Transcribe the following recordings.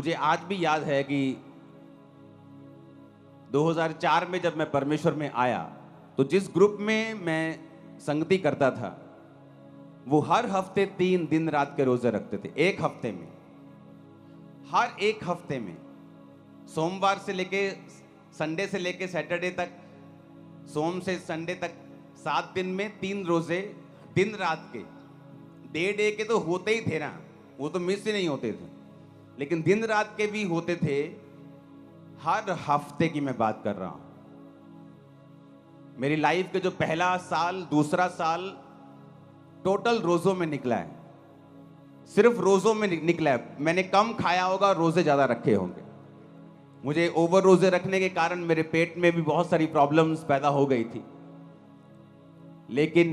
मुझे आज भी याद है कि 2004 में जब मैं परमेश्वर में आया तो जिस ग्रुप में मैं संगति करता था वो हर हफ्ते 3 दिन रात के रोजे रखते थे। एक हफ्ते में, हर एक हफ्ते में, सोमवार से लेके संडे से लेके सैटरडे तक, सोम से संडे तक 7 दिन में 3 रोजे दिन रात के। डे के तो होते ही थे ना, वो तो मिस ही नहीं होते थे, लेकिन दिन रात के भी होते थे। हर हफ्ते की मैं बात कर रहा हूं। मेरी लाइफ के जो पहला साल, दूसरा साल टोटल रोजों में निकला है, सिर्फ रोजों में निकला है। मैंने कम खाया होगा, रोजे ज्यादा रखे होंगे। मुझे ओवर रोजे रखने के कारण मेरे पेट में भी बहुत सारी प्रॉब्लम्स पैदा हो गई थी, लेकिन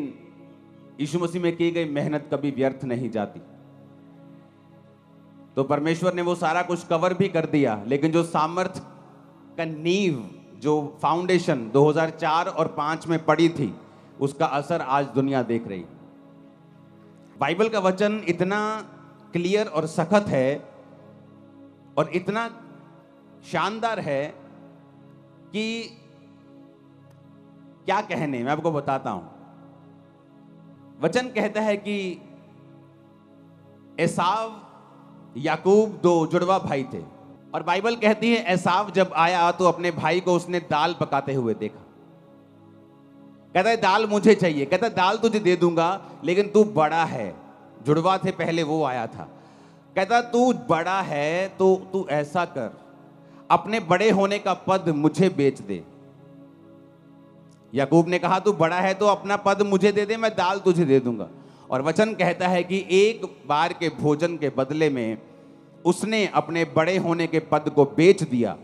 यीशु मसीह में की गई मेहनत कभी व्यर्थ नहीं जाती। तो परमेश्वर ने वो सारा कुछ कवर भी कर दिया, लेकिन जो सामर्थ का नींव, जो फाउंडेशन 2004 और 5 में पड़ी थी, उसका असर आज दुनिया देख रही। बाइबल का वचन इतना क्लियर और सख्त है और इतना शानदार है कि क्या कहने, मैं आपको बताता हूं। वचन कहता है कि एसाव याकूब 2 जुड़वा भाई थे, और बाइबल कहती है एसाव जब आया तो अपने भाई को उसने दाल पकाते हुए देखा। कहता है दाल मुझे चाहिए। कहता है दाल तुझे दे दूंगा, लेकिन तू बड़ा है। जुड़वा थे पहले, वो आया था। कहता तू बड़ा है तो तू ऐसा कर, अपने बड़े होने का पद मुझे बेच दे। याकूब ने कहा तू बड़ा है तो अपना पद मुझे दे दे, मैं दाल तुझे दे दूंगा। और वचन कहता है कि एक बार के भोजन के बदले में उसने अपने बड़े होने के पद को बेच दिया।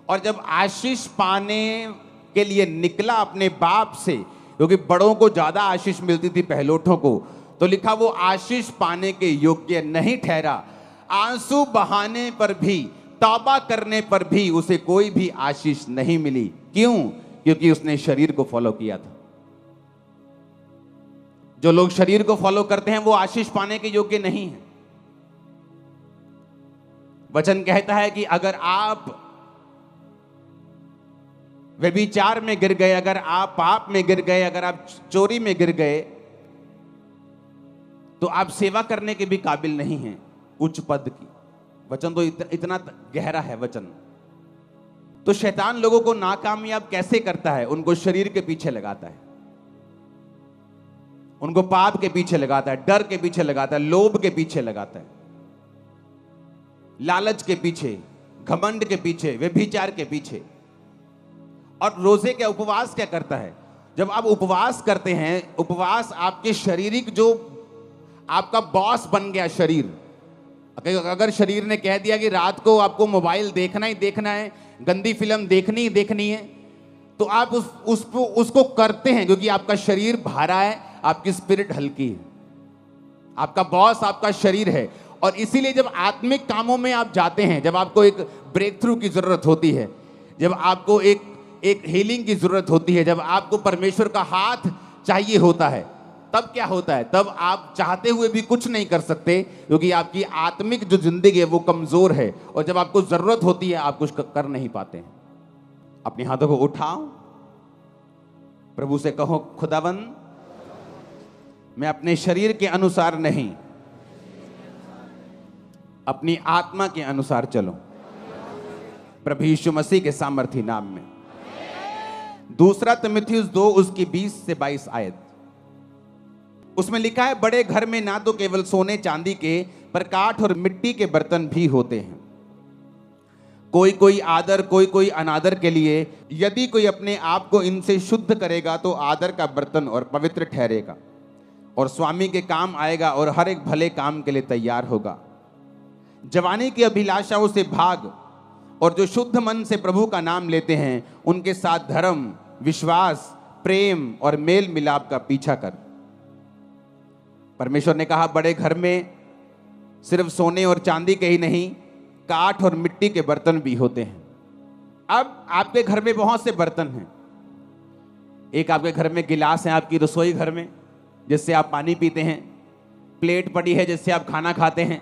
और जब आशीष पाने के लिए निकला अपने बाप से, क्योंकि बड़ों को ज्यादा आशीष मिलती थी पहलोठों को, तो लिखा वो आशीष पाने के योग्य नहीं ठहरा। आंसू बहाने पर भी, तौबा करने पर भी उसे कोई भी आशीष नहीं मिली। क्यों? क्योंकि उसने शरीर को फॉलो किया था। जो लोग शरीर को फॉलो करते हैं वो आशीष पाने के योग्य नहीं है। वचन कहता है कि अगर आप व्यभिचार में गिर गए, अगर आप पाप में गिर गए, अगर आप चोरी में गिर गए, तो आप सेवा करने के भी काबिल नहीं हैं उच्च पद की। वचन तो इतना गहरा है वचन। तो शैतान लोगों को नाकामयाब कैसे करता है? उनको शरीर के पीछे लगाता है, उनको पाप के पीछे लगाता है, डर के पीछे लगाता है, लोभ के पीछे लगाता है, लालच के पीछे, घमंड के पीछे, व्यभिचार के पीछे। और रोजे के उपवास क्या करता है? जब आप उपवास करते हैं, उपवास आपके शारीरिक, जो आपका बॉस बन गया शरीर। अगर शरीर ने कह दिया कि रात को आपको मोबाइल देखना ही देखना है, गंदी फिल्म देखनी ही देखनी है, तो आप उसको करते हैं, क्योंकि आपका शरीर भारा है, आपकी स्पिरिट हल्की है। आपका बॉस आपका शरीर है। और इसीलिए जब आत्मिक कामों में आप जाते हैं, जब आपको एक ब्रेक थ्रू की जरूरत होती है, जब आपको एक हीलिंग की जरूरत होती है, जब आपको परमेश्वर का हाथ चाहिए होता है, तब क्या होता है? तब आप चाहते हुए भी कुछ नहीं कर सकते, क्योंकि आपकी आत्मिक जो जिंदगी है वो कमजोर है। और जब आपको जरूरत होती है आप कुछ कर नहीं पाते हैं। अपने हाथों को उठाओ, प्रभु से कहो, खुदावन मैं अपने शरीर के अनुसार नहीं, अपनी आत्मा के अनुसार चलो, प्रभु यीशु मसीह के सामर्थी नाम में। 2 तिमुथियुस 2 उसकी 20 से 22 आयत, उसमें लिखा है, बड़े घर में ना तो केवल सोने चांदी के, पर काठ और मिट्टी के बर्तन भी होते हैं। कोई कोई आदर, कोई कोई अनादर के लिए। यदि कोई अपने आप को इनसे शुद्ध करेगा तो आदर का बर्तन और पवित्र ठहरेगा और स्वामी के काम आएगा और हर एक भले काम के लिए तैयार होगा। जवानी की अभिलाषाओं से भाग, और जो शुद्ध मन से प्रभु का नाम लेते हैं उनके साथ धर्म, विश्वास, प्रेम और मेल मिलाप का पीछा कर। परमेश्वर ने कहा बड़े घर में सिर्फ सोने और चांदी के ही नहीं, काठ और मिट्टी के बर्तन भी होते हैं। अब आपके घर में बहुत से बर्तन हैं। एक आपके घर में गिलास है, आपकी रसोई घर में, जिससे आप पानी पीते हैं। प्लेट पड़ी है जिससे आप खाना खाते हैं।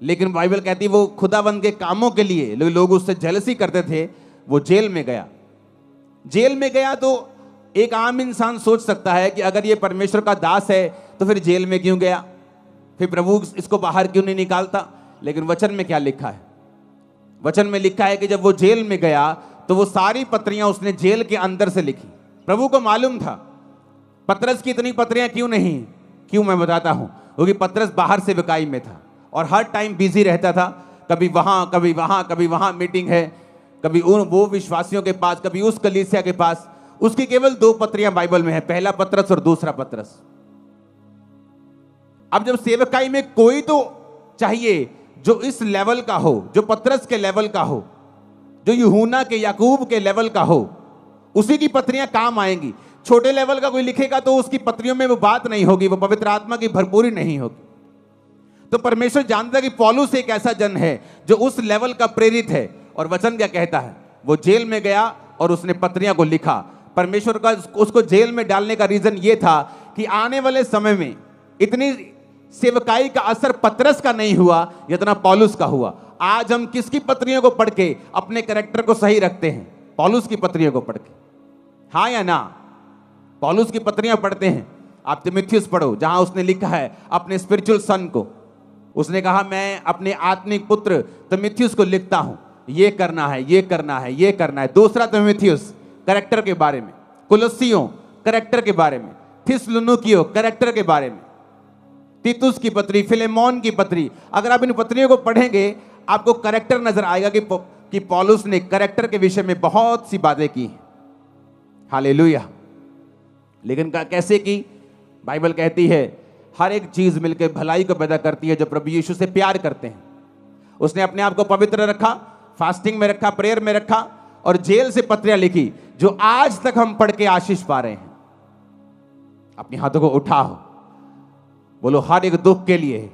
लेकिन बाइबल कहती है वो खुदावंद के कामों के लिए लोग उससे जेलसी करते थे, वो जेल में गया। जेल में गया तो एक आम इंसान सोच सकता है कि अगर ये परमेश्वर का दास है तो फिर जेल में क्यों गया, फिर प्रभु इसको बाहर क्यों नहीं निकालता। लेकिन वचन में क्या लिखा है? वचन में लिखा है कि जब वो जेल में गया तो वो सारी पत्रियां उसने जेल के अंदर से लिखी। प्रभु को मालूम था पतरस की इतनी पत्रियां क्यों नहीं, क्यों मैं बताता हूं, क्योंकि पतरस बाहर से विकाई में था और हर टाइम बिजी रहता था, कभी वहां कभी वहां कभी वहां मीटिंग है, कभी वो विश्वासियों के पास, कभी उस कलीसिया के पास। उसकी केवल 2 पत्रियां बाइबल में है, पहला पतरस और दूसरा पतरस। अब जब सेवकाई में कोई तो चाहिए जो इस लेवल का हो, जो पतरस के लेवल का हो, जो यूहन्ना के याकूब के लेवल का हो, उसी की पत्रियां काम आएंगी। छोटे लेवल का कोई लिखेगा तो उसकी पत्रियों में वो बात नहीं होगी, वो पवित्र आत्मा की भरपूरी नहीं होगी। तो परमेश्वर जानता है कि पौलुस एक ऐसा जन है जो उस लेवल का प्रेरित है। और वचन क्या कहता है? वो जेल में गया और उसने पत्रियां को लिखा। परमेश्वर का उसको जेल में डालने का रीजन ये था कि आने वाले समय में इतनी सेवकाई का असर पतरस का नहीं हुआ जितना पौलुस का हुआ। आज हम किसकी पत्रियों को पढ़ के अपने कैरेक्टर को सही रखते हैं? पौलुस की पत्रियों को पढ़ के, हाँ या ना? पौलुस की पत्रियां पढ़ते हैं। आप तीमुथियुस पढ़ो, जहां उसने लिखा है अपने स्पिरिचुअल सन को, उसने कहा मैं अपने आत्मिक पुत्र तीमुथियुस को लिखता हूं, ये करना है, ये करना है, ये करना है। दूसरा तीमुथियुस कैरेक्टर के बारे में, कुलस्सियों कैरेक्टर के बारे में, थिस्सलुनीकियों कैरेक्टर के बारे में, तीतुस की पत्री, फिलेमोन की पत्री। अगर आप इन पत्रियों को पढ़ेंगे आपको कैरेक्टर नजर आएगा कि पौलुस ने कैरेक्टर के विषय में बहुत सी बातें की हैं। हालेलुया। लेकिन कैसे की? बाइबल कहती है हर एक चीज मिलकर भलाई को पैदा करती है जो प्रभु यीशु से प्यार करते हैं। उसने अपने आप को पवित्र रखा, फास्टिंग में रखा, प्रेयर में रखा और जेल से पत्रियां लिखी जो आज तक हम पढ़ के आशीष पा रहे हैं। अपने हाथों को उठाओ, बोलो हर एक दुख के लिए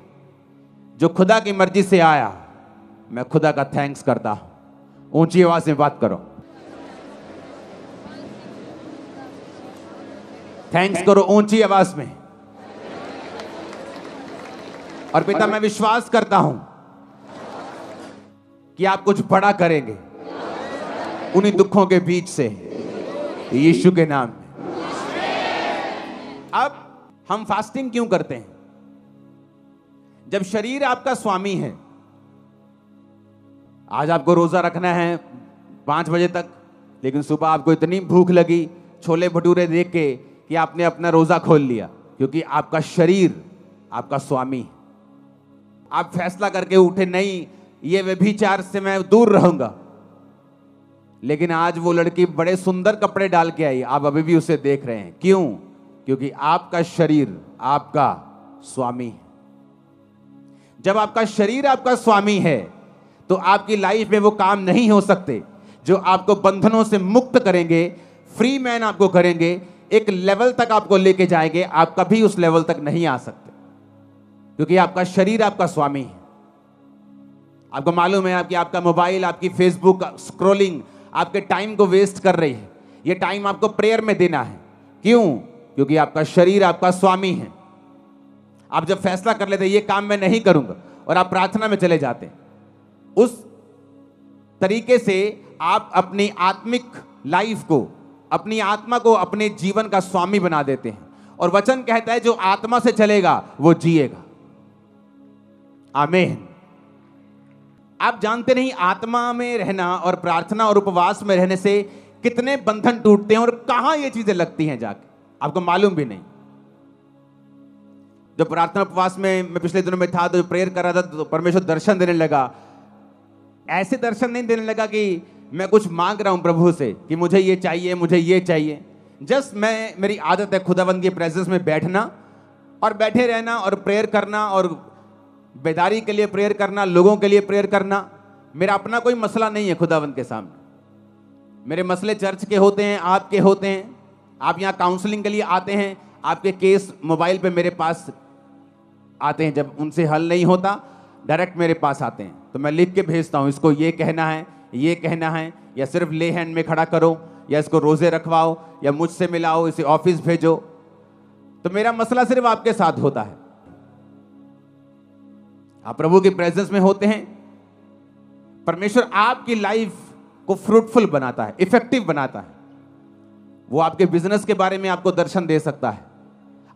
जो खुदा की मर्जी से आया, मैं खुदा का थैंक्स करता हूं। ऊंची आवाज में बात करो, थैंक्स करो ऊंची आवाज में। और पिता मैं विश्वास करता हूं कि आप कुछ बड़ा करेंगे उन्हीं दुखों के बीच से, यीशु के नाम में। अब हम फास्टिंग क्यों करते हैं? जब शरीर आपका स्वामी है, आज आपको रोजा रखना है 5 बजे तक, लेकिन सुबह आपको इतनी भूख लगी छोले भटूरे देख के कि आपने अपना रोजा खोल लिया, क्योंकि आपका शरीर आपका स्वामी। आप फैसला करके उठे नहीं ये व्यभिचार से मैं दूर रहूंगा, लेकिन आज वो लड़की बड़े सुंदर कपड़े डाल के आई, आप अभी भी उसे देख रहे हैं। क्यों? क्योंकि आपका शरीर आपका स्वामी है। जब आपका शरीर आपका स्वामी है तो आपकी लाइफ में वो काम नहीं हो सकते जो आपको बंधनों से मुक्त करेंगे, फ्री मैन आपको करेंगे, एक लेवल तक आपको लेके जाएंगे। आप कभी उस लेवल तक नहीं आ सकते क्योंकि आपका शरीर आपका स्वामी है। आपको मालूम है कि आपका मोबाइल, आपकी फेसबुक स्क्रॉलिंग आपके टाइम को वेस्ट कर रही है। ये टाइम आपको प्रेयर में देना है। क्यों? क्योंकि आपका शरीर आपका स्वामी है। आप जब फैसला कर लेते ये काम मैं नहीं करूंगा और आप प्रार्थना में चले जाते, उस तरीके से आप अपनी आत्मिक लाइफ को, अपनी आत्मा को अपने जीवन का स्वामी बना देते हैं। और वचन कहता है जो आत्मा से चलेगा वो जिएगा। आमीन। आप जानते नहीं आत्मा में रहना और प्रार्थना और उपवास में रहने से कितने बंधन टूटते हैं और कहां ये चीजें लगती हैं जाके, आपको मालूम भी नहीं। जब प्रार्थना उपवास में मैं पिछले दिनों में था तो प्रेयर कर रहा था तो परमेश्वर दर्शन देने लगा। ऐसे दर्शन नहीं देने लगा कि मैं कुछ मांग रहा हूं प्रभु से कि मुझे ये चाहिए, मुझे ये चाहिए। जस्ट मेरी आदत है खुदावंद की प्रेजेंस में बैठना और बैठे रहना और प्रेयर करना और बेदारी के लिए प्रेयर करना, लोगों के लिए प्रेयर करना। मेरा अपना कोई मसला नहीं है खुदावंद के सामने। मेरे मसले चर्च के होते हैं, आपके होते हैं। आप यहाँ काउंसलिंग के लिए आते हैं, आपके केस मोबाइल पे मेरे पास आते हैं। जब उनसे हल नहीं होता डायरेक्ट मेरे पास आते हैं तो मैं लिख के भेजता हूँ, इसको ये कहना है, ये कहना है, या सिर्फ ले हैंड में खड़ा करो, या इसको रोजे रखवाओ, या मुझसे मिलाओ, इसे ऑफिस भेजो। तो मेरा मसला सिर्फ आपके साथ होता है। आप प्रभु की प्रेजेंस में होते हैं, परमेश्वर आपकी लाइफ को फ्रूटफुल बनाता है, इफेक्टिव बनाता है। वो आपके बिजनेस के बारे में आपको दर्शन दे सकता है।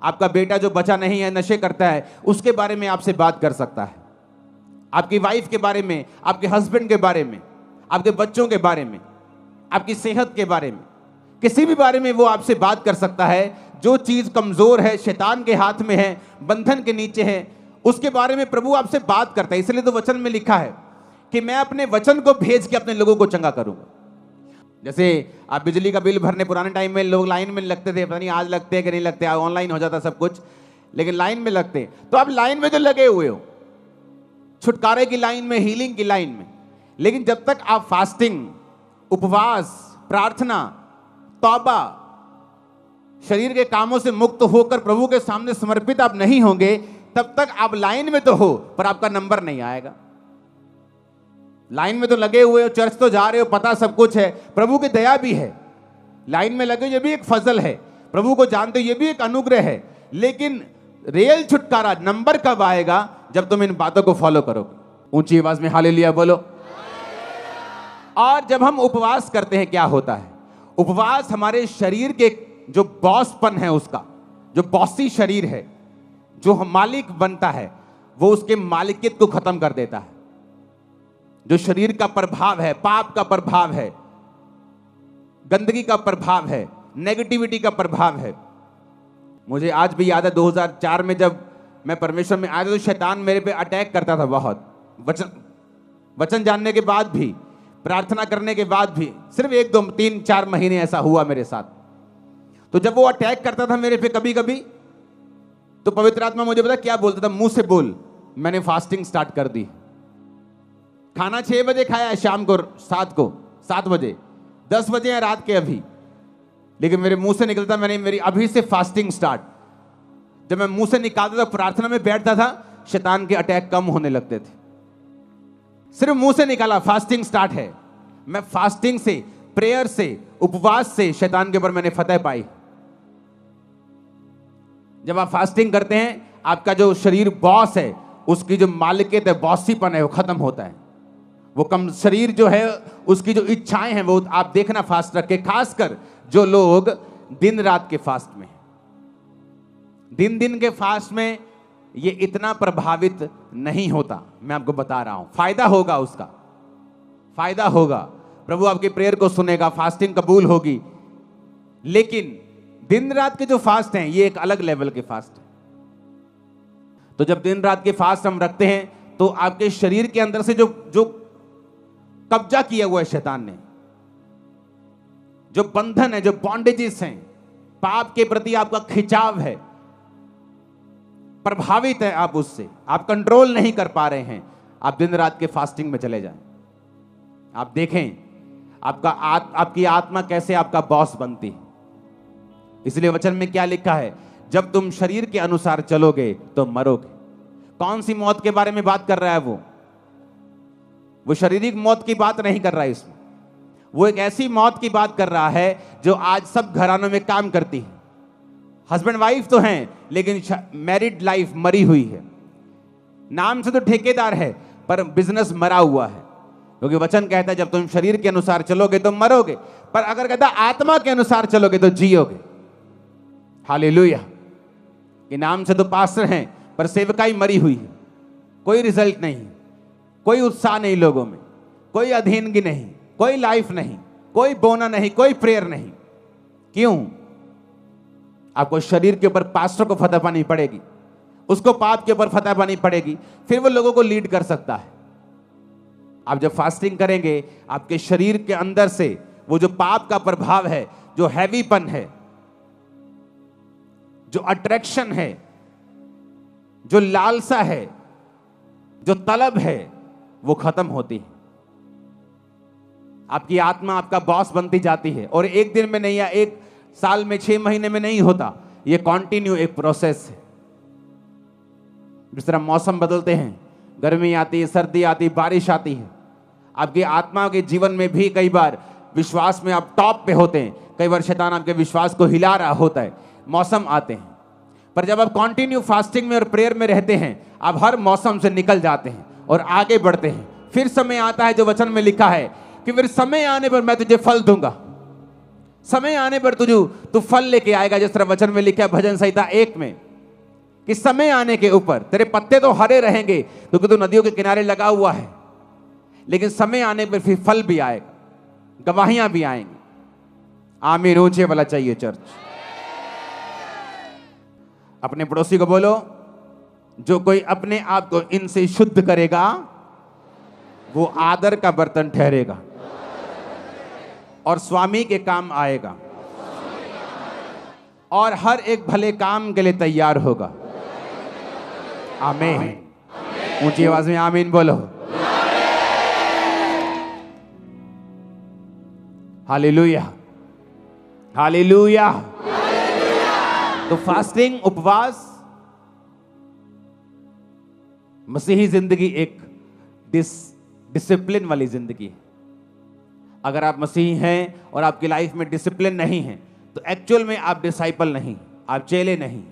आपका बेटा जो बचा नहीं है, नशे करता है, उसके बारे में आपसे बात कर सकता है। आपकी वाइफ के बारे में, आपके हस्बैंड के बारे में, आपके बच्चों के बारे में, आपकी सेहत के बारे में, किसी भी बारे में वो आपसे बात कर सकता है। जो चीज कमजोर है, शैतान के हाथ में है, बंधन के नीचे है, उसके बारे में प्रभु आपसे बात करता है। इसलिए तो वचन में लिखा है कि मैं अपने वचन को भेज के अपने लोगों को चंगा करूंगा। जैसे आप बिजली का बिल भरने, पुराने टाइम में लोग लाइन में लगते थे, पता नहीं आज लगते हैं कि नहीं लगते, ऑनलाइन हो जाता सब कुछ, लेकिन लाइन में लगते। तो आप लाइन में तो लगे हुए हो, छुटकारे की लाइन में, हीलिंग की लाइन में, लेकिन जब तक आप फास्टिंग, उपवास, प्रार्थना, तौबा, शरीर के कामों से मुक्त होकर प्रभु के सामने समर्पित आप नहीं होंगे, तब तक आप लाइन में तो हो पर आपका नंबर नहीं आएगा। लाइन में तो लगे हुए हो, चर्च तो जा रहे हो, पता सब कुछ है, प्रभु की दया भी है, लाइन में लगे ये भी एक फजल है, प्रभु को जानते हो ये भी एक अनुग्रह है, लेकिन रियल छुटकारा, नंबर कब आएगा? जब तुम इन बातों को फॉलो करोगे। ऊंची आवाज में हालेलुया बोलो। और जब हम उपवास करते हैं क्या होता है? उपवास हमारे शरीर के जो बॉसपन है, उसका जो बॉसी शरीर है, जो मालिक बनता है, वो उसके मालिकियत को खत्म कर देता है। जो शरीर का प्रभाव है, पाप का प्रभाव है, गंदगी का प्रभाव है, नेगेटिविटी का प्रभाव है। मुझे आज भी याद है 2004 में जब मैं परमेश्वर में आया था, तो शैतान मेरे पे अटैक करता था बहुत। वचन जानने के बाद भी, प्रार्थना करने के बाद भी, सिर्फ 1 2 3 4 महीने ऐसा हुआ मेरे साथ। तो जब वो अटैक करता था मेरे पे कभी कभी, तो पवित्र आत्मा मुझे पता क्या बोलता था? मुंह से बोल। मैंने फास्टिंग स्टार्ट कर दी। खाना 6 बजे खाया है, शाम को 7 बजे, 10 बजे है रात के अभी, लेकिन मेरे मुंह से निकलता, मैंने मेरी अभी से फास्टिंग स्टार्ट। जब मैं मुंह से निकालता था, प्रार्थना में बैठता था, शैतान के अटैक कम होने लगते थे। सिर्फ मुंह से निकाला, फास्टिंग स्टार्ट है। मैं फास्टिंग से, प्रेयर से, उपवास से शैतान के ऊपर मैंने फतह पाई। जब आप फास्टिंग करते हैं, आपका जो शरीर बॉस है, उसकी जो मालिकियत है, बॉसीपन है, वो खत्म होता है। वो कम शरीर जो है, उसकी जो इच्छाएं हैं, वो आप देखना फास्ट रख के, खासकर जो लोग दिन रात के फास्ट में, दिन के फास्ट में ये इतना प्रभावित नहीं होता। मैं आपको बता रहा हूं, फायदा होगा, उसका फायदा होगा। प्रभु आपकी प्रेयर को सुनेगा, फास्टिंग कबूल होगी, लेकिन दिन रात के जो फास्ट हैं, ये एक अलग लेवल के फास्ट है। तो जब दिन रात के फास्ट हम रखते हैं, तो आपके शरीर के अंदर से जो कब्जा किया हुआ है शैतान ने, जो बंधन है, जो बॉन्डेजेस हैं, पाप के प्रति आपका खिंचाव है, प्रभावित है आप उससे, आप कंट्रोल नहीं कर पा रहे हैं, आप दिन रात के फास्टिंग में चले जाएं। आप देखें आपकी आत्मा कैसे आपका बॉस बनती है। इसलिए वचन में क्या लिखा है? जब तुम शरीर के अनुसार चलोगे तो मरोगे। कौन सी मौत के बारे में बात कर रहा है? वो शारीरिक मौत की बात नहीं कर रहा है इसमें। वो एक ऐसी मौत की बात कर रहा है जो आज सब घरानों में काम करती है। हस्बैंड वाइफ तो हैं, लेकिन मैरिड लाइफ मरी हुई है। नाम से तो ठेकेदार है, पर बिजनेस मरा हुआ है। क्योंकि वचन कहता है जब तुम शरीर के अनुसार चलोगे तो मरोगे, पर अगर कहता आत्मा के अनुसार चलोगे तो जियोगे। हालेलुया। कि नाम से तो पास्टर हैं, पर सेवकाई मरी हुई है। कोई रिजल्ट नहीं, कोई उत्साह नहीं लोगों में, कोई अधीनगी नहीं, कोई लाइफ नहीं, कोई बोना नहीं, कोई प्रेयर नहीं। क्यों? आपको शरीर के ऊपर पास्टर को फतह पानी पड़ेगी, उसको पाप के ऊपर फतह पानी पड़ेगी, फिर वो लोगों को लीड कर सकता है। आप जब फास्टिंग करेंगे, आपके शरीर के अंदर से वो जो पाप का प्रभाव है, जो हैवीपन है, जो अट्रैक्शन है, जो लालसा है, जो तलब है, वो खत्म होती है। आपकी आत्मा आपका बॉस बनती जाती है। और एक दिन में नहीं, या एक साल में, 6 महीने में नहीं होता। ये कॉन्टिन्यू एक प्रोसेस है। जिस तरह मौसम बदलते हैं, गर्मी आती है, सर्दी आती है, बारिश आती है, आपकी आत्मा के जीवन में भी कई बार विश्वास में आप टॉप पे होते हैं, कई बार शैतान आपके विश्वास को हिला रहा होता है। मौसम आते हैं, पर जब आप कंटिन्यू फास्टिंग में और प्रेयर में रहते हैं, आप हर मौसम से निकल जाते हैं और आगे बढ़ते हैं। फिर समय आता है जो वचन में लिखा है कि फिर समय आने पर मैं तुझे फल दूंगा। समय आने पर तू फल लेके आएगा, जिस तरह वचन में लिखा है भजन संहिता 1 में कि समय आने के ऊपर तेरे पत्ते तो हरे रहेंगे क्योंकि तू नदियों के किनारे लगा हुआ है, लेकिन समय आने पर फिर फल भी आएगा, गवाहियां भी आएंगी। आमीन। ऊंचे वाला चाहिए चर्च। अपने पड़ोसी को बोलो, जो कोई अपने आप को इनसे शुद्ध करेगा वो आदर का बर्तन ठहरेगा और स्वामी के काम आएगा और हर एक भले काम के लिए तैयार होगा। आमीन। ऊंची आवाज में आमीन बोलो। Hallelujah, hallelujah. तो फास्टिंग, उपवास, मसीही जिंदगी एक डिसिप्लिन वाली जिंदगी है। अगर आप मसीही हैं और आपकी लाइफ में डिसिप्लिन नहीं है तो एक्चुअल में आप डिसाइपल नहीं, आप चेले नहीं।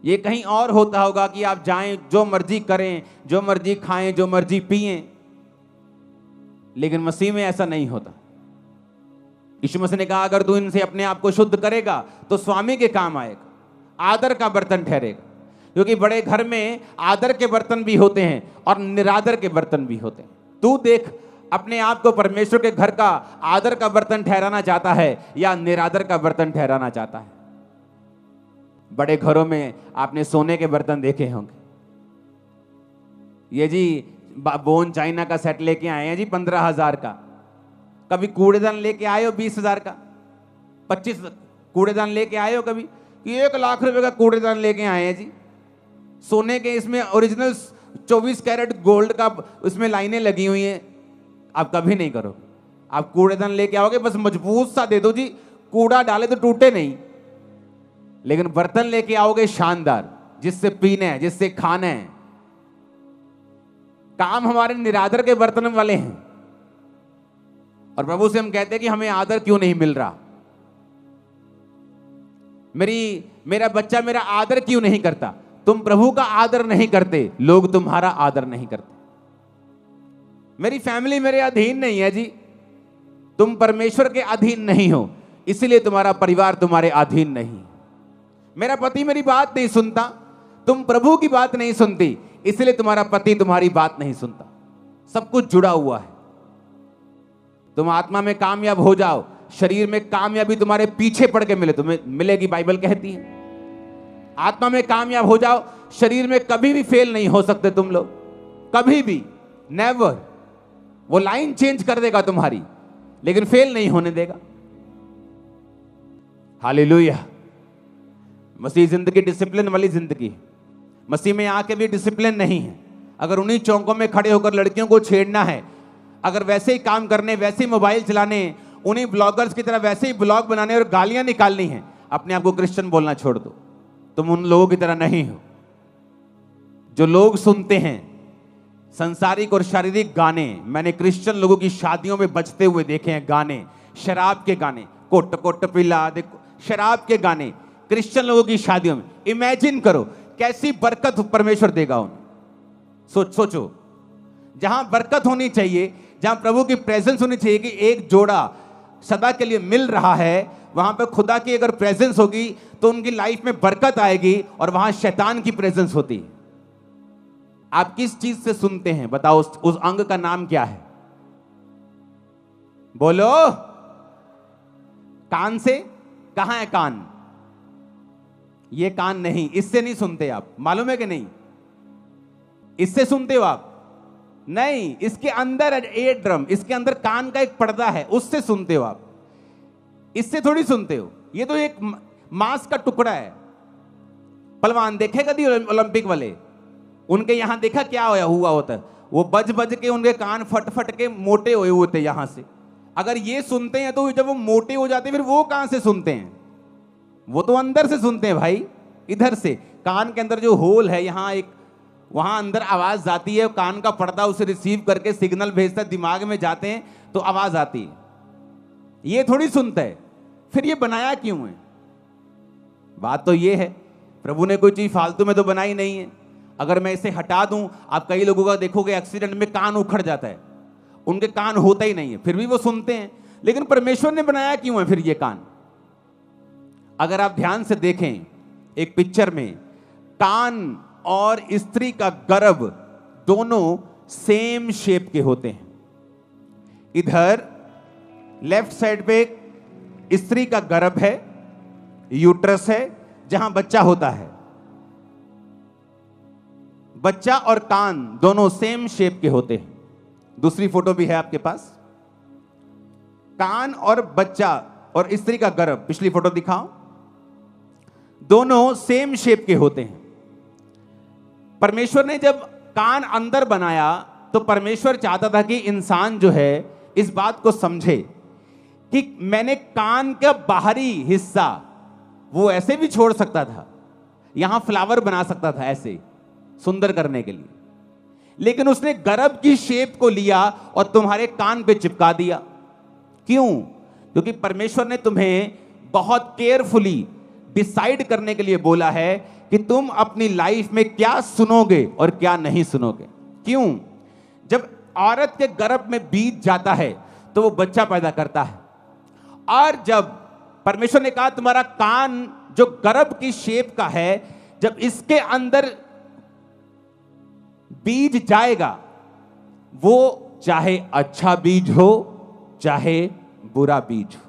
ये कहीं और होता होगा कि आप जाएं, जो मर्जी करें, जो मर्जी खाएं, जो मर्जी पिएं, लेकिन मसीह में ऐसा नहीं होता। यीशु मसीह ने कहा अगर तू इनसे अपने आप को शुद्ध करेगा तो स्वामी के काम आएगा, आदर का बर्तन ठहरेगा। क्योंकि बड़े घर में आदर के बर्तन भी होते हैं और निरादर के बर्तन भी होते हैं। तू देख अपने आप को परमेश्वर के घर का आदर का बर्तन ठहराना चाहता है या निरादर का बर्तन ठहराना चाहता है। बड़े घरों में आपने सोने के बर्तन देखे होंगे। ये जी बोन चाइना का सेट लेके आए हैं जी 15,000 का। कभी कूड़ेदान लेके आए हो 20,000 का, 25 कूड़ेदान लेके आए हो कभी? 1 लाख रुपए का कूड़ेदान लेके आए हैं जी, सोने के। इसमें ओरिजिनल 24 कैरेट गोल्ड का उसमें लाइनें लगी हुई हैं। आप कभी नहीं करो। आप कूड़ेदान लेके आओगे, बस मजबूत सा दे दो जी, कूड़ा डाले तो टूटे नहीं। लेकिन बर्तन लेके आओगे शानदार, जिससे पीना है, जिससे खाना है। काम हमारे निरादर के बर्तन वाले हैं और प्रभु से हम कहते हैं कि हमें आदर क्यों नहीं मिल रहा, मेरा बच्चा मेरा आदर क्यों नहीं करता। तुम प्रभु का आदर नहीं करते, लोग तुम्हारा आदर नहीं करते। मेरी फैमिली मेरे अधीन नहीं है जी, तुम परमेश्वर के अधीन नहीं हो, इसलिए तुम्हारा परिवार तुम्हारे अधीन नहीं। मेरा पति मेरी बात नहीं सुनता, तुम प्रभु की बात नहीं सुनती, इसलिए तुम्हारा पति तुम्हारी बात नहीं सुनता। सब कुछ जुड़ा हुआ है। तुम आत्मा में कामयाब हो जाओ, शरीर में कामयाबी तुम्हारे पीछे पड़ के मिले, तुम्हें मिलेगी, बाइबल कहती है। आत्मा में कामयाब हो जाओ, शरीर में कभी भी फेल नहीं हो सकते तुम लोग, कभी भी, नेवर। वो लाइन चेंज कर देगा तुम्हारी, लेकिन फेल नहीं होने देगा। हालेलुया। मसीह जिंदगी डिसिप्लिन वाली जिंदगी है। मसीह में आके भी डिसिप्लिन नहीं है। अगर उन्हीं चौकों में खड़े होकर लड़कियों को छेड़ना है, अगर वैसे ही काम करने, वैसे ही मोबाइल चलाने, उन्हीं ब्लॉगर्स की तरह वैसे ही ब्लॉग बनाने और गालियां निकालनी है, अपने आप को क्रिश्चियन बोलना छोड़ दो। तुम उन लोगों की तरह नहीं हो जो लोग सुनते हैं संसारिक और शारीरिक गाने। मैंने क्रिश्चियन लोगों की शादियों में बजते हुए देखे हैं गाने, शराब के गाने, कोट कोट पिला देखो, शराब के गाने क्रिश्चियन लोगों की शादियों में। इमेजिन करो कैसी बरकत परमेश्वर देगा उन्हें। सोचो, जहां बरकत होनी चाहिए, जहां प्रभु की प्रेजेंस होनी चाहिए कि एक जोड़ा सदा के लिए मिल रहा है, वहां पे खुदा की अगर प्रेजेंस होगी तो उनकी लाइफ में बरकत आएगी और वहां शैतान की प्रेजेंस होती है। आप किस चीज से सुनते हैं बताओ? उस अंग का नाम क्या है? बोलो। कान से? कहां है कान? ये कान नहीं, इससे नहीं सुनते आप, मालूम है कि नहीं? इससे सुनते हो आप? नहीं, इसके अंदर एयर ड्रम, इसके अंदर कान का एक पर्दा है, उससे सुनते हो आप, इससे थोड़ी सुनते हो। ये तो एक मांस का टुकड़ा है। पहलवान देखे कभी ओलंपिक वाले? उनके यहां देखा क्या हुआ होता है? वो बज बज के उनके कान फट फट के मोटे हुए होते यहां से। अगर ये सुनते हैं तो जब वो मोटे हो जाते हैं फिर वो कहां से सुनते हैं? वो तो अंदर से सुनते हैं भाई, इधर से। कान के अंदर जो होल है, यहां एक, वहां अंदर आवाज जाती है, कान का पर्दा उसे रिसीव करके सिग्नल भेजता है, दिमाग में जाते हैं तो आवाज आती है। ये थोड़ी सुनता है। फिर ये बनाया क्यों है? बात तो ये है, प्रभु ने कोई चीज फालतू में तो बनाई नहीं है। अगर मैं इसे हटा दूं, आप कई लोगों का देखोगे एक्सीडेंट में कान उखड़ जाता है, उनके कान होता ही नहीं है, फिर भी वो सुनते हैं। लेकिन परमेश्वर ने बनाया क्यों है फिर ये कान? अगर आप ध्यान से देखें एक पिक्चर में, कान और स्त्री का गर्भ दोनों सेम शेप के होते हैं। इधर लेफ्ट साइड पे स्त्री का गर्भ है, यूट्रस है, जहां बच्चा होता है। बच्चा और कान दोनों सेम शेप के होते हैं। दूसरी फोटो भी है आपके पास, कान और बच्चा और स्त्री का गर्भ, पिछली फोटो दिखाओ, दोनों सेम शेप के होते हैं। परमेश्वर ने जब कान अंदर बनाया तो परमेश्वर चाहता था कि इंसान जो है इस बात को समझे कि मैंने कान का बाहरी हिस्सा वो ऐसे भी छोड़ सकता था, यहां फ्लावर बना सकता था ऐसे सुंदर करने के लिए, लेकिन उसने गर्भ की शेप को लिया और तुम्हारे कान पे चिपका दिया। क्यों? क्योंकि परमेश्वर ने तुम्हें बहुत केयरफुली डिसाइड करने के लिए बोला है कि तुम अपनी लाइफ में क्या सुनोगे और क्या नहीं सुनोगे। क्यों? जब औरत के गर्भ में बीज जाता है तो वो बच्चा पैदा करता है, और जब परमेश्वर ने कहा तुम्हारा कान जो गर्भ की शेप का है, जब इसके अंदर बीज जाएगा, वो चाहे अच्छा बीज हो चाहे बुरा बीज हो।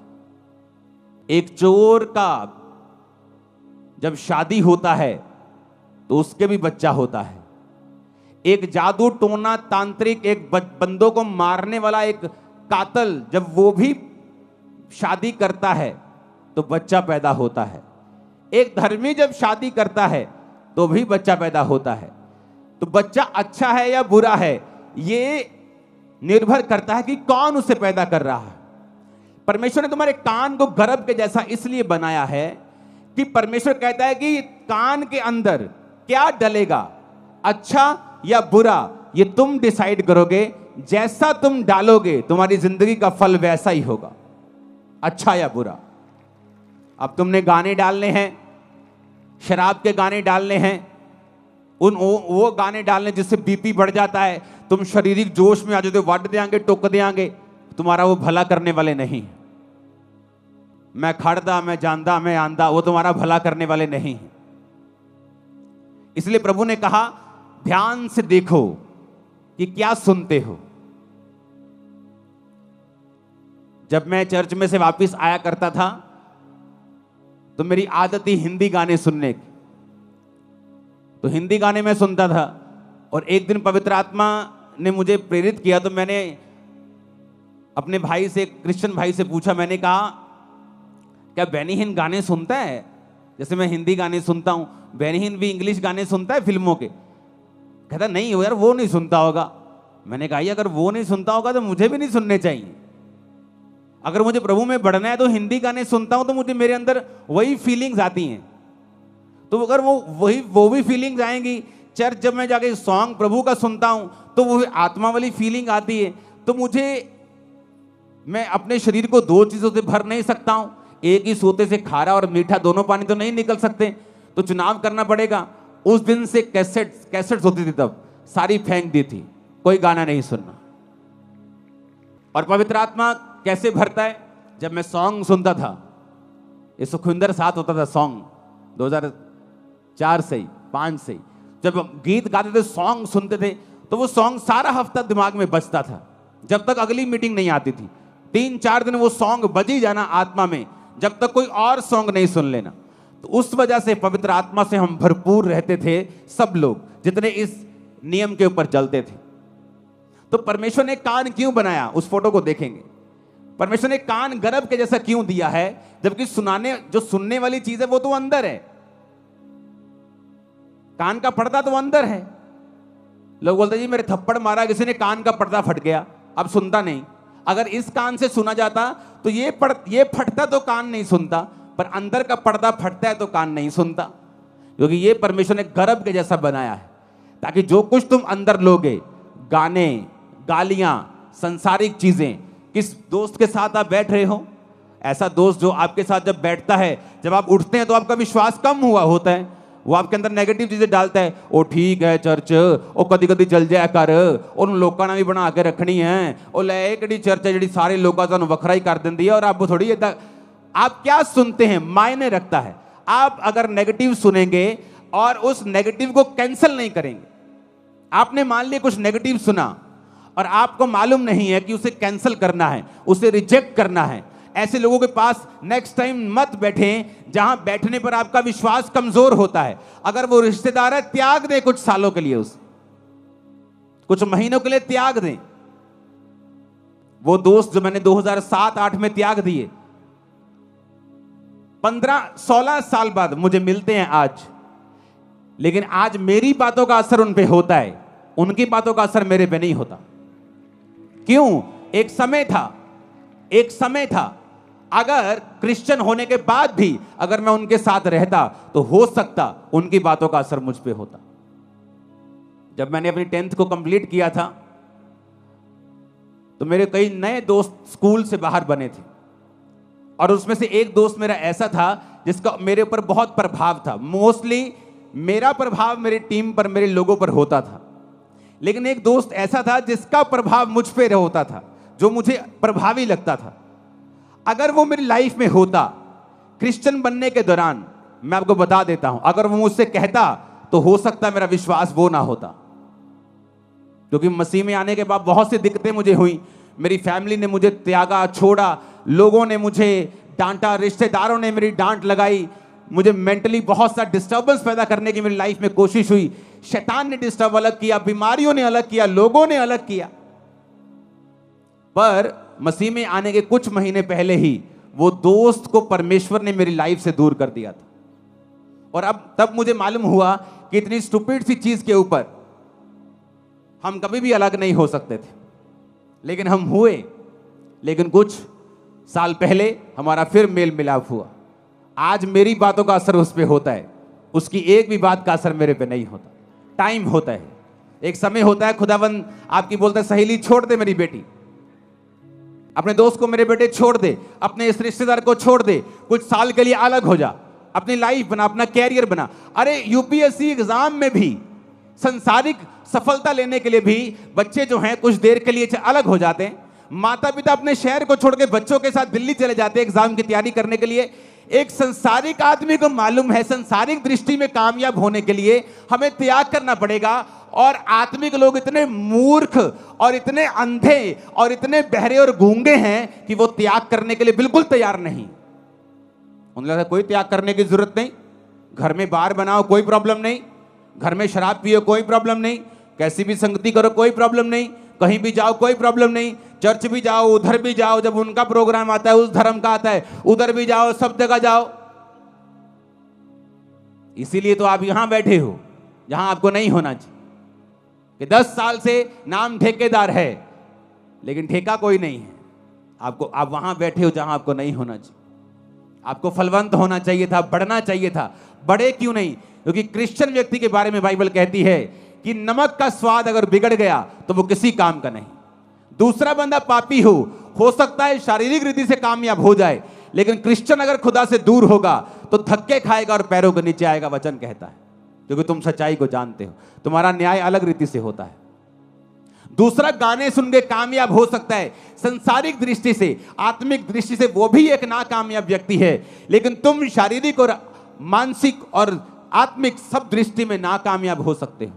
एक चोर का जब शादी होता है तो उसके भी बच्चा होता है। एक जादू टोना तांत्रिक, एक बंदों को मारने वाला एक कातल, जब वो भी शादी करता है तो बच्चा पैदा होता है। एक धर्मी जब शादी करता है तो भी बच्चा पैदा होता है। तो बच्चा अच्छा है या बुरा है, ये निर्भर करता है कि कौन उसे पैदा कर रहा है। परमेश्वर ने तुम्हारे कान को गर्भ के जैसा इसलिए बनाया है कि परमेश्वर कहता है कि कान के अंदर क्या डलेगा, अच्छा या बुरा, ये तुम डिसाइड करोगे। जैसा तुम डालोगे तुम्हारी जिंदगी का फल वैसा ही होगा, अच्छा या बुरा। अब तुमने गाने डालने हैं, शराब के गाने डालने हैं, वो गाने डालने जिससे बीपी बढ़ जाता है, तुम शारीरिक जोश में आ जाते हो, वट देंगे टोक देंगे, तुम्हारा वो भला करने वाले नहीं। मैं खड़दा, मैं जानदा, मैं आंदा, वो तुम्हारा भला करने वाले नहीं है। इसलिए प्रभु ने कहा ध्यान से देखो कि क्या सुनते हो। जब मैं चर्च में से वापस आया करता था तो मेरी आदत थी हिंदी गाने सुनने की, तो हिंदी गाने में सुनता था। और एक दिन पवित्र आत्मा ने मुझे प्रेरित किया, तो मैंने अपने भाई से, क्रिश्चियन भाई से पूछा, मैंने कहा क्या बेनीहीन गाने सुनता है? जैसे मैं हिंदी गाने सुनता हूं, बेनीहीन भी इंग्लिश गाने सुनता है फिल्मों के? कहता नहीं यार, वो नहीं सुनता होगा। मैंने कहा अगर वो नहीं सुनता होगा तो मुझे भी नहीं सुनने चाहिए। अगर मुझे प्रभु में बढ़ना है तो हिंदी गाने सुनता हूं तो मुझे मेरे अंदर वही फीलिंग्स आती हैं। तो अगर वो भी फीलिंग्स आएंगी, चर्च जब मैं जाके सॉन्ग प्रभु का सुनता हूं तो वो आत्मा वाली फीलिंग आती है। तो मैं अपने शरीर को दो चीजों से भर नहीं सकता हूं, एक ही सोते से खारा और मीठा दोनों पानी तो नहीं निकल सकते, तो चुनाव करना पड़ेगा। उस दिन से कैसेट्स होती थी, तब सारी फेंक दी थी, कोई गाना नहीं सुनना। और पवित्र आत्मा कैसे भरता है? जब मैं सॉन्ग सुनता था, ये सुखविंदर साथ होता था सॉन्ग 2004 से 5 से, जब गीत गाते थे, सॉन्ग सुनते थे, तो वो सॉन्ग सारा हफ्ता दिमाग में बजता था जब तक अगली मीटिंग नहीं आती थी। 3-4 दिन वो सॉन्ग बजी जाना आत्मा में, जब तक कोई और सॉन्ग नहीं सुन लेना। तो उस वजह से पवित्र आत्मा से हम भरपूर रहते थे, सब लोग जितने इस नियम के ऊपर चलते थे। तो परमेश्वर ने कान क्यों बनाया, उस फोटो को देखेंगे। परमेश्वर ने कान गर्भ के जैसा क्यों दिया है, जबकि जो सुनने वाली चीज है वो तो अंदर है, कान का पर्दा तो अंदर है। लोग बोलते जी मेरे थप्पड़ मारा किसी ने, कान का पर्दा फट गया, अब सुनता नहीं। अगर इस कान से सुना जाता तो ये फटता तो कान नहीं सुनता, पर अंदर का पर्दा फटता है तो कान नहीं सुनता। क्योंकि ये परमेश्वर ने गर्भ के जैसा बनाया है, ताकि जो कुछ तुम अंदर लोगे, गाने, गालियां, संसारिक चीजें, किस दोस्त के साथ आप बैठ रहे हो, ऐसा दोस्त जो आपके साथ जब बैठता है, जब आप उठते हैं तो आपका विश्वास कम हुआ होता है, वो आपके अंदर नेगेटिव चीजें डालता है। ओ ठीक है चर्च, ओ कदी कदी चल जाया कर, उन लोगों ने भी बना के रखनी है, ओ ले एक चर्च है जी सारे लोगों का वखरा ही कर देती है, और आप थोड़ी आप क्या सुनते हैं मायने रखता है। आप अगर नेगेटिव सुनेंगे और उस नेगेटिव को कैंसिल नहीं करेंगे, आपने मान लिया कुछ नेगेटिव सुना और आपको मालूम नहीं है कि उसे कैंसिल करना है, उसे रिजेक्ट करना है, ऐसे लोगों के पास नेक्स्ट टाइम मत बैठें जहां बैठने पर आपका विश्वास कमजोर होता है। अगर वो रिश्तेदार है, त्याग दें कुछ सालों के लिए, उसे कुछ महीनों के लिए त्याग दें। वो दोस्त जो मैंने 2007-8 में त्याग दिए, 15-16 साल बाद मुझे मिलते हैं आज, लेकिन आज मेरी बातों का असर उन पे होता है, उनकी बातों का असर मेरे पे नहीं होता। क्यों? एक समय था अगर क्रिश्चियन होने के बाद भी अगर मैं उनके साथ रहता तो हो सकता उनकी बातों का असर मुझ पे होता। जब मैंने अपनी 10th को कंप्लीट किया था तो मेरे कई नए दोस्त स्कूल से बाहर बने थे, और उसमें से एक दोस्त मेरा ऐसा था जिसका मेरे ऊपर बहुत प्रभाव था। मोस्टली मेरा प्रभाव मेरी टीम पर, मेरे लोगों पर होता था, लेकिन एक दोस्त ऐसा था जिसका प्रभाव मुझ पे होता था, जो मुझे प्रभावी लगता था। अगर वो मेरी लाइफ में होता क्रिश्चियन बनने के दौरान, मैं आपको बता देता हूं, अगर वो मुझसे कहता तो हो सकता मेरा विश्वास वो ना होता। क्योंकि मसीह में आने के बाद बहुत सी दिक्कतें मुझे हुई, मेरी फैमिली ने मुझे त्यागा, छोड़ा, लोगों ने मुझे डांटा, रिश्तेदारों ने मेरी डांट लगाई, मुझे मेंटली बहुत सा डिस्टर्बेंस पैदा करने की मेरी लाइफ में कोशिश हुई। शैतान ने डिस्टर्ब अलग किया, बीमारियों ने अलग किया, लोगों ने अलग किया। पर मसीह में आने के कुछ महीने पहले ही वो दोस्त को परमेश्वर ने मेरी लाइफ से दूर कर दिया था, और अब तब मुझे मालूम हुआ कि इतनी स्टूपिड सी चीज के ऊपर हम कभी भी अलग नहीं हो सकते थे, लेकिन हम हुए। लेकिन कुछ साल पहले हमारा फिर मेल मिलाप हुआ। आज मेरी बातों का असर उस पर होता है, उसकी एक भी बात का असर मेरे पे नहीं होता। टाइम होता है, एक समय होता है, खुदावंद आपकी बोलता है सहेली छोड़ दे मेरी बेटी, अपने दोस्त को मेरे बेटे छोड़ दे, अपने इस रिश्तेदार को छोड़ दे, कुछ साल के लिए अलग हो जा, अपनी लाइफ बना, अपना कैरियर बना। अरे यूपीएससी एग्जाम में भी, संसारिक सफलता लेने के लिए भी बच्चे जो हैं कुछ देर के लिए अलग हो जाते हैं। माता पिता अपने शहर को छोड़ के बच्चों के साथ दिल्ली चले जाते हैं एग्जाम की तैयारी करने के लिए। एक संसारिक आदमी को मालूम है संसारिक दृष्टि में कामयाब होने के लिए हमें त्याग करना पड़ेगा, और आत्मिक लोग इतने मूर्ख और इतने अंधे और इतने बहरे और गूंगे हैं कि वो त्याग करने के लिए बिल्कुल तैयार नहीं। उन्हें लगता है कोई त्याग करने की जरूरत नहीं, घर में बार बनाओ कोई प्रॉब्लम नहीं, घर में शराब पियो कोई प्रॉब्लम नहीं, कैसी भी संगति करो कोई प्रॉब्लम नहीं, कहीं भी जाओ कोई प्रॉब्लम नहीं, चर्च भी जाओ उधर भी जाओ, जब उनका प्रोग्राम आता है उस धर्म का आता है उधर भी जाओ, सब जगह जाओ। इसीलिए तो आप यहां बैठे हो जहां आपको नहीं होना चाहिए, कि 10 साल से नाम ठेकेदार है लेकिन ठेका कोई नहीं है आपको। आप वहां बैठे हो जहां आपको नहीं होना चाहिए। आपको फलवंत होना चाहिए था, बढ़ना चाहिए था। बढ़े क्यों नहीं? क्योंकि क्रिश्चियन व्यक्ति के बारे में बाइबल कहती है कि नमक का स्वाद अगर बिगड़ गया तो वो किसी काम का नहीं। दूसरा बंदा पापी हो सकता है शारीरिक रीति से कामयाब हो जाए, लेकिन क्रिश्चियन अगर खुदा से दूर होगा तो धक्के खाएगा और पैरों के नीचे आएगा, वचन कहता है, क्योंकि तुम सच्चाई को जानते हो। तुम्हारा न्याय अलग रीति से होता है। दूसरा गाने सुन के कामयाब हो सकता है, संसारिक दृष्टि से, आत्मिक दृष्टि से वो भी एक नाकामयाब व्यक्ति है, लेकिन तुम शारीरिक और मानसिक और आत्मिक सब दृष्टि में नाकामयाब हो सकते हो,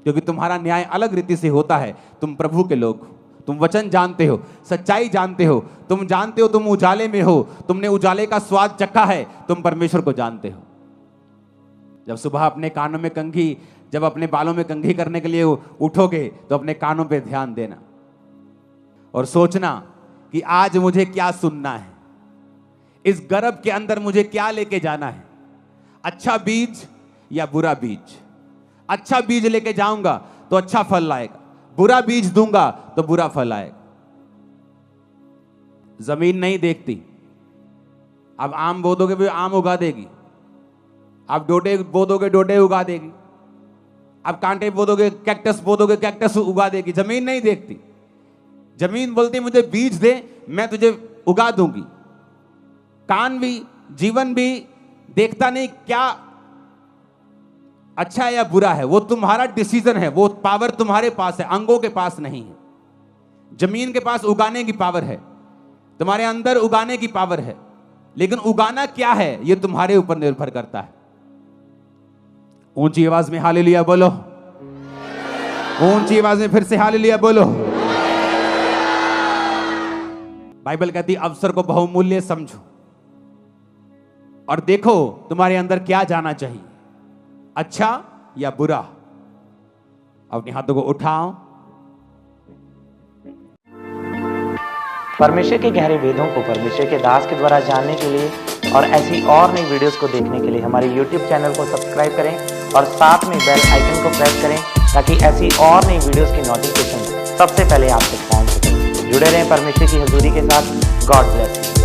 क्योंकि तुम्हारा न्याय अलग रीति से होता है। तुम प्रभु के लोग हो, तुम वचन जानते हो, सच्चाई जानते हो, तुम जानते हो तुम उजाले में हो, तुमने उजाले का स्वाद चखा है, तुम परमेश्वर को जानते हो। जब सुबह अपने कानों में कंघी, जब अपने बालों में कंघी करने के लिए उठोगे तो अपने कानों पे ध्यान देना और सोचना कि आज मुझे क्या सुनना है, इस गर्भ के अंदर मुझे क्या लेके जाना है, अच्छा बीज या बुरा बीज। अच्छा बीज लेके जाऊंगा तो अच्छा फल लाएगा, बुरा बीज दूंगा तो बुरा फल आएगा। जमीन नहीं देखती, अब आम बो दोगे भी आम उगा देगी, आप डोडे बो दोगे डोडे उगा देगी, आप कांटे बो दोगे, कैक्टस बो दोगे, कैक्टस उगा देगी। जमीन नहीं देखती, जमीन बोलती मुझे बीज दे मैं तुझे उगा दूंगी। कान भी, जीवन भी देखता नहीं क्या अच्छा है या बुरा है। वो तुम्हारा डिसीजन है, वो पावर तुम्हारे पास है, अंगों के पास नहीं है। जमीन के पास उगाने की पावर है, तुम्हारे अंदर उगाने की पावर है, लेकिन उगाना क्या है ये तुम्हारे ऊपर निर्भर करता है। ऊंची आवाज में हालेलुया बोलो, ऊंची आवाज में फिर से हालेलुया बोलो। बाइबल कहती अवसर को बहुमूल्य समझो और देखो तुम्हारे अंदर क्या जाना चाहिए, अच्छा या बुरा। अपने हाथों को उठाओ। परमेश्वर के गहरे वेदों को परमेश्वर के दास के द्वारा जानने के लिए और ऐसी और नई वीडियोस को देखने के लिए हमारे YouTube चैनल को सब्सक्राइब करें और साथ में बेल आइकन को प्रेस करें ताकि ऐसी और नई वीडियोस की नोटिफिकेशन सबसे पहले आप तक पहुंच सके। जुड़े रहें परमेश्वर की हजूरी के साथ। God bless you.